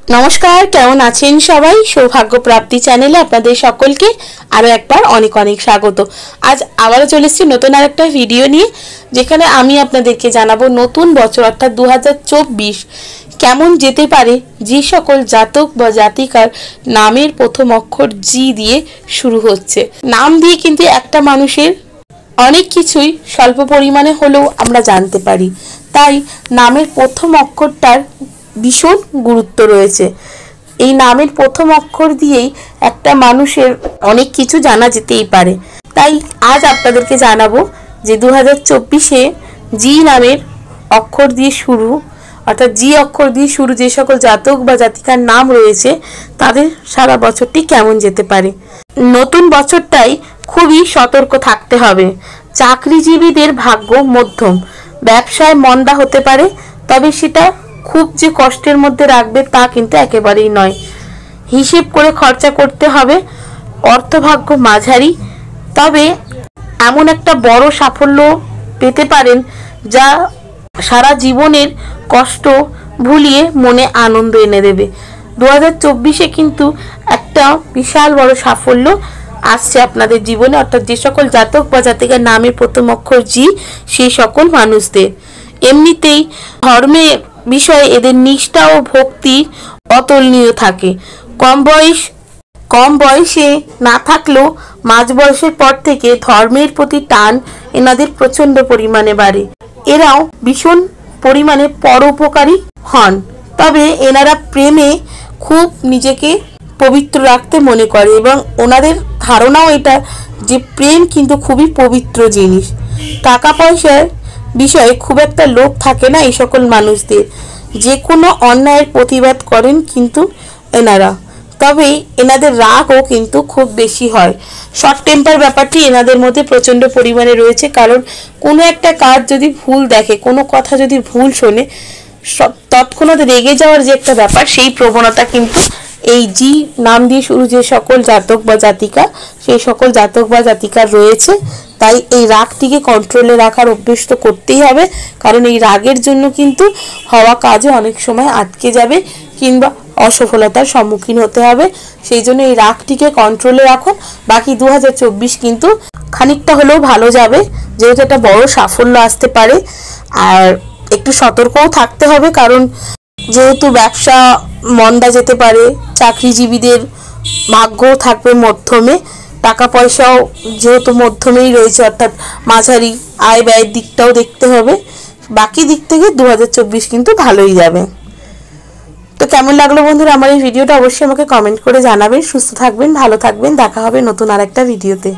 नमस्कार केमन आছেন সবাই সৌভাগ্য প্রাপ্তি চ্যানেলে আপনাদের সকলকে আরো একবার অনেক অনেক স্বাগত। আজ আবারো চলে এসেছি নতুন আরেকটা ভিডিও নিয়ে, যেখানে আমি আপনাদেরকে জানাবো নতুন বছর অর্থাৎ 2024 কেমন যেতে পারে যে সকল জাতক বা জাতিকার নামের প্রথম অক্ষর জি দিয়ে শুরু হচ্ছে। নাম দিয়ে কিন্তু একটা মানুষের অনেক কিছুই স্বল্প পরিমাণে হলেও আমরা জানতে পারি, তাই নামের প্রথম অক্ষরটার ভীষণ গুরুত্ব রয়েছে। এই নামের প্রথম অক্ষর দিয়েই একটা মানুষের অনেক কিছু জানা যেতেই পারে। তাই আজ আপনাদেরকে জানাবো যে 2024-এ জি নামের অক্ষর দিয়ে শুরু অর্থাৎ জি অক্ষর দিয়ে শুরু যে সকল জাতক বা জাতিকার নাম রয়েছে তাদের সারা বছরটি কেমন যেতে পারে। নতুন বছরটাই খুবই সতর্ক থাকতে হবে। চাকরিজীবীদের ভাগ্য মধ্যম, ব্যবসায় মন্দা হতে পারে, তবে সেটা খুব যে কষ্টের মধ্যে রাখবে তা কিন্তু একেবারেই নয়। হিসেব করে খরচা করতে হবে। অর্থভাগ্য মাঝারি, তবে এমন একটা বড় সাফল্য পেতে পারেন যা সারা জীবনের কষ্ট ভুলিয়ে মনে আনন্দ এনে দেবে। 2024-এ কিন্তু একটা বিশাল বড় সাফল্য আসছে আপনাদের জীবনে, অর্থাৎ যে সকল জাতক বা জাতিকার নামের প্রথম অক্ষর জি সেই সকল মানুষদের। এমনিতেই ধর্মের বিষয়ে এদের নিষ্ঠা ও ভক্তি অতুলনীয় থাকে। কম বয়সে না থাকলেও মাঝ বয়সের পর থেকে ধর্মের প্রতি টান এনাদের প্রচন্ড পরিমাণে বাড়ে। এরাও ভীষণ পরিমাণে পরোপকারী হন, তবে এনারা প্রেমে খুব নিজেকে পবিত্র রাখতে মনে করে এবং ওনাদের ধারণাও এটা যে প্রেম কিন্তু খুবই পবিত্র জিনিস। টাকা পয়সার বিষয়ে খুব একটা লোভ থাকে না এই সকল মানুষদের। যে কোনো অন্যায়ের প্রতিবাদ করেন কিন্তু এনারা, তবে এনাদের রাগও কিন্তু খুব বেশি হয়। শর্ট টেম্পার ব্যাপারটি এনাদের মধ্যে প্রচণ্ড পরিমাণে রয়েছে, কারণ কোনো একটা কাজ যদি ভুল দেখে, কোনো কথা যদি ভুল শোনে, তৎক্ষণাৎ রেগে যাওয়ার যে একটা ব্যাপার, সেই প্রবণতা কিন্তু এই জি নাম দিয়ে শুরু যে সকল জাতক বা জাতিকা সেই সকল জাতক বা জাতিকার রয়েছে। তাই এই রাগটিকে কন্ট্রোলে রাখার অভ্যেস তো করতেই হবে, কারণ এই রাগের জন্য কিন্তু হওয়া কাজে অনেক সময় আটকে যাবে কিংবা অসফলতার সম্মুখীন হতে হবে। সেই জন্য এই রাগটিকে কন্ট্রোলে রাখুন। বাকি 2024 কিন্তু খানিকটা হলেও ভালো যাবে, যেহেতু একটা বড় সাফল্য আসতে পারে। আর একটু সতর্কও থাকতে হবে, কারণ যেহেতু ব্যবসা মন্দা যেতে পারে, চাকরিজীবীদের ভাগ্যও থাকবে মধ্যমে, টাকা পয়সাও যেহেতু মধ্যমেই রয়েছে অর্থাৎ মাঝারি, আয় ব্যয়ের দিকটাও দেখতে হবে। বাকি দিক থেকে 2024 কিন্তু ভালোই যাবে। তো কেমন লাগলো বন্ধুরা আমার এই ভিডিওটা, অবশ্যই আমাকে কমেন্ট করে জানাবেন। সুস্থ থাকবেন, ভালো থাকবেন, দেখা হবে নতুন আরেকটা ভিডিওতে।